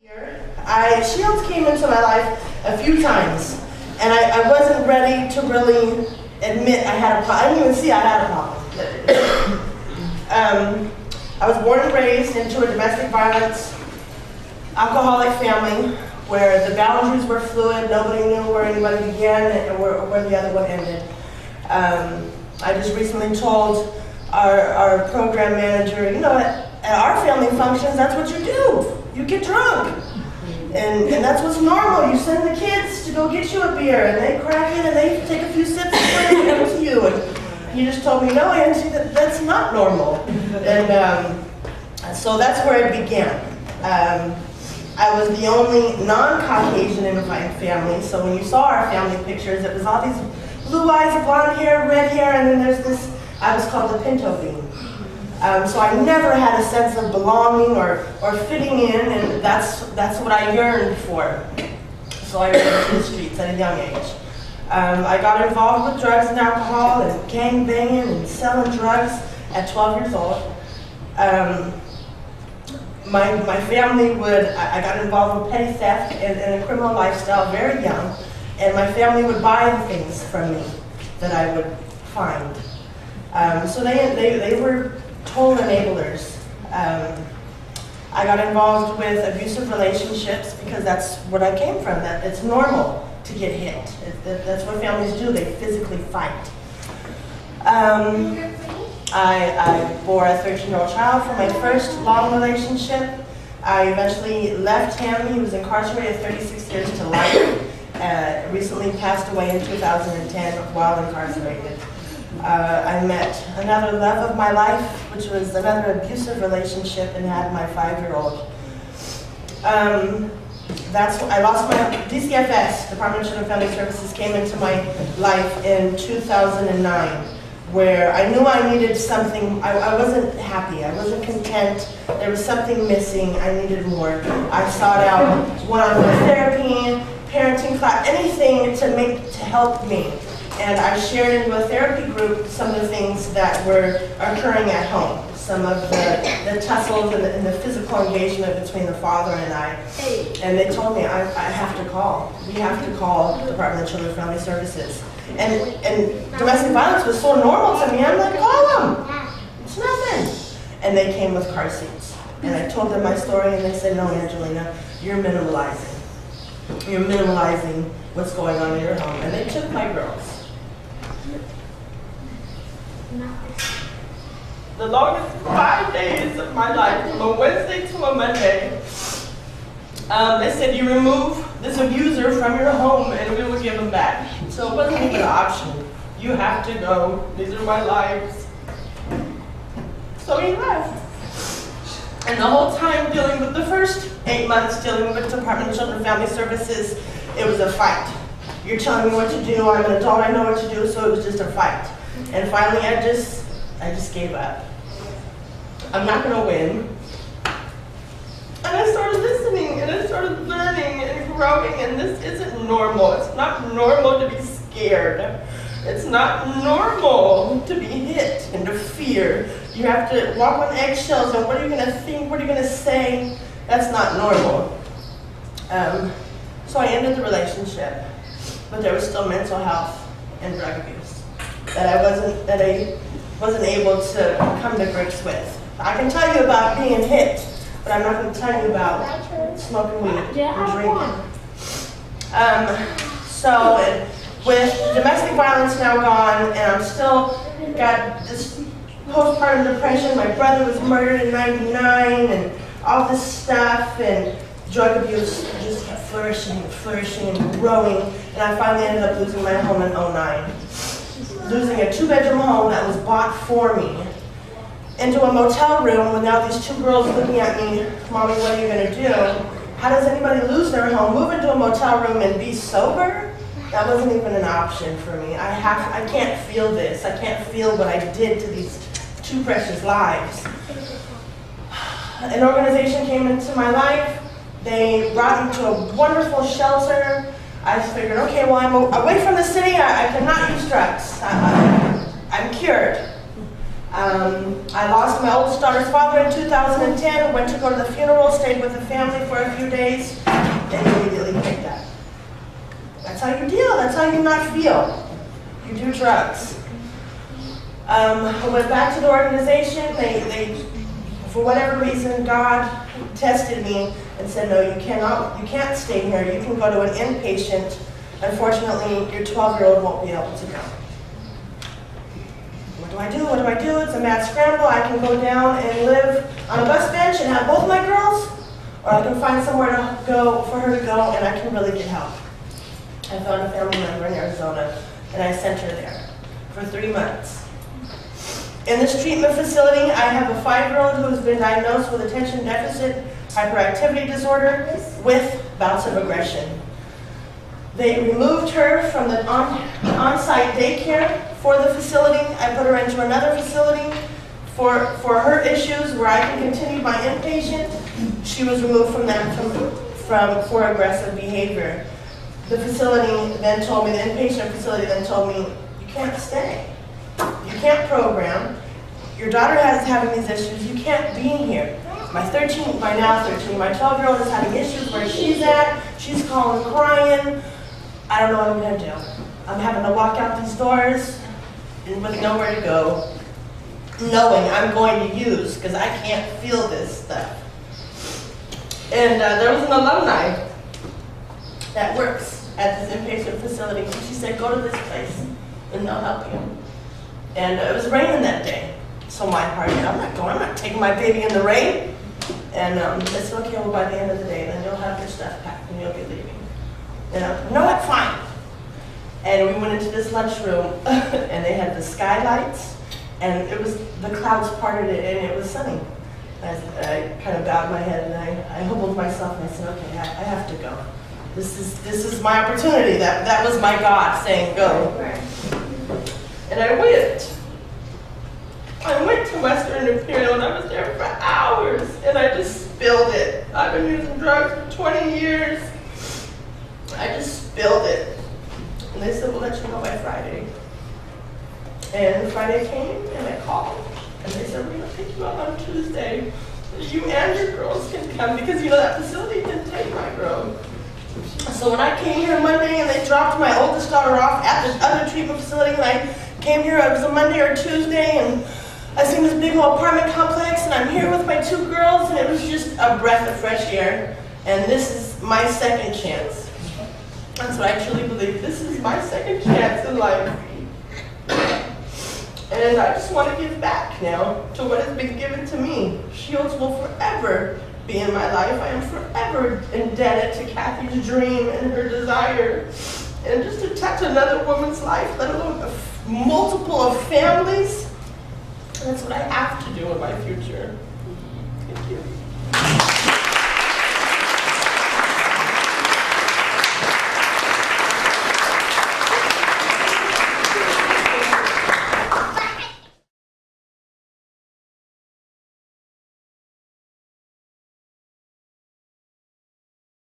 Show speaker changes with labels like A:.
A: Shields came into my life a few times, and I wasn't ready to really admit I had a problem. I didn't even see I had a problem. I was born and raised into a domestic violence, alcoholic family where the boundaries were fluid. Nobody knew where anybody began and where the other one ended. I just recently told our program manager, you know, at our family functions, that's what you do. You get drunk. And that's what's normal. You send the kids to go get you a beer, and they crack it, and they take a few sips before they give it to you. And he just told me, no, Angie, that's not normal. And so that's where it began. I was the only non-Caucasian in my family, so when you saw our family pictures, it was all these blue eyes, blonde hair, red hair, and then there's this, I was called the pinto bean. So I never had a sense of belonging or fitting in, and that's what I yearned for. So I ran to the streets at a young age. I got involved with drugs and alcohol and gang banging and selling drugs at 12 years old. My family I got involved with petty theft and a criminal lifestyle very young, and my family would buy the things from me that I would find. So they were total enablers. I got involved with abusive relationships because that's what I came from. That it's normal to get hit. That's what families do. They physically fight. I bore a 13-year-old child from my first long relationship. I eventually left him. He was incarcerated 36 years to life. Recently passed away in 2010 while incarcerated. I met another love of my life, which was another abusive relationship, and had my 5-year-old. I lost my DCFS, Department of Children and Family Services, came into my life in 2009, where I knew I needed something. I wasn't happy. I wasn't content. There was something missing. I needed more. I sought out one-on-one therapy, parenting class, anything to help me. And I shared into a therapy group some of the things that were occurring at home, some of the tussles and the physical engagement between the father and I. And they told me, I have to call. We have to call the Department of Children and Family Services. And domestic violence was so normal to me, I'm like, call them. It's nothing. And they came with car seats. And I told them my story, and they said, no, Angelina, you're minimalizing. You're minimalizing what's going on in your home. And they took my girls. The longest 5 days of my life, from a Wednesday to a Monday, they said, you remove this abuser from your home and we will give him back. So it wasn't even an option. You have to go. These are my lives. So he left. And the whole time dealing with the first 8 months, dealing with Department of Children and Family Services, it was a fight. You're telling me what to do, I'm an adult, I know what to do, so it was just a fight. And finally I just gave up. I'm not gonna win. And I started listening, and I started learning and growing, and this isn't normal. It's not normal to be scared. It's not normal to be hit and to fear. You have to walk on eggshells, and what are you gonna think, what are you gonna say? That's not normal. So I ended the relationship, but there was still mental health and drug abuse that I wasn't able to come to grips with. I can tell you about being hit, but I'm not going to tell you about smoking weed and drinking. So with domestic violence now gone, and I'm still got this postpartum depression. My brother was murdered in '99, and all this stuff, and drug abuse just kept flourishing and growing, and I finally ended up losing my home in '09. Losing a 2-bedroom home that was bought for me into a motel room with now these 2 girls looking at me, Mommy, what are you gonna do? How does anybody lose their home, move into a motel room and be sober? That wasn't even an option for me. I can't feel this. I can't feel what I did to these 2 precious lives. An organization came into my life. They brought me to a wonderful shelter. I figured, okay, well, I'm away from the city. I cannot use drugs. I'm cured. I lost my oldest daughter's father in 2010, went to go to the funeral, stayed with the family for a few days, and immediately picked up. That's how you deal, that's how you not feel. You do drugs. I went back to the organization. They, for whatever reason, God tested me and said, no, you can't stay here. You can go to an inpatient. Unfortunately, your 12-year-old won't be able to go. What do I do? What do I do? It's a mad scramble. I can go down and live on a bus bench and have both my girls, or I can find somewhere to go for her to go and I can really get help. I found a family member in Arizona and I sent her there for 3 months. In this treatment facility, I have a 5-year-old who has been diagnosed with attention deficit hyperactivity disorder with bouts of aggression. They removed her from the on-site daycare for the facility. I put her into another facility for her issues where I can continue my inpatient. She was removed from that for aggressive behavior. The facility then told me, the inpatient facility then told me, you can't stay. You can't program. Your daughter is having these issues. You can't be here. My now 12-year-old is having issues where she's at. She's calling, crying. I don't know what I'm going to do. I'm having to walk out these doors and with nowhere to go, knowing I'm going to use because I can't feel this stuff. And there was an alumni that works at this inpatient facility. And she said, go to this place and they'll help you. And it was raining that day. So my heart, I'm not going, I'm not taking my baby in the rain. And they said, okay, well, by the end of the day, then you'll have your stuff packed and you'll be leaving. And I'm, no, it's fine. And we went into this lunchroom and they had the skylights and it was, the clouds parted it and it was sunny. I kind of bowed my head and I humbled myself and I said, okay, I have to go. This is my opportunity. That was my God saying go. And I went. I went to Western Imperial and I was there for hours and I just spilled it. I've been using drugs for 20 years. I just spilled it. And they said, we'll let you know by Friday. And Friday came and I called and they said, we're going to pick you up on Tuesday. You and your girls can come because you know that facility didn't take my girl. So when I came here Monday and they dropped my oldest daughter off at the other treatment facility and I came here, it was a Monday or Tuesday and I seen this big old apartment complex and I'm here with my 2 girls and it was just a breath of fresh air. And this is my second chance. That's what I truly believe. This is my second chance in life. And I just want to give back now to what has been given to me. Shields will forever be in my life. I am forever indebted to Kathy's dream and her desire. And just to touch another woman's life, let alone a multiple of families, that's what I have to do in my future. Thank you.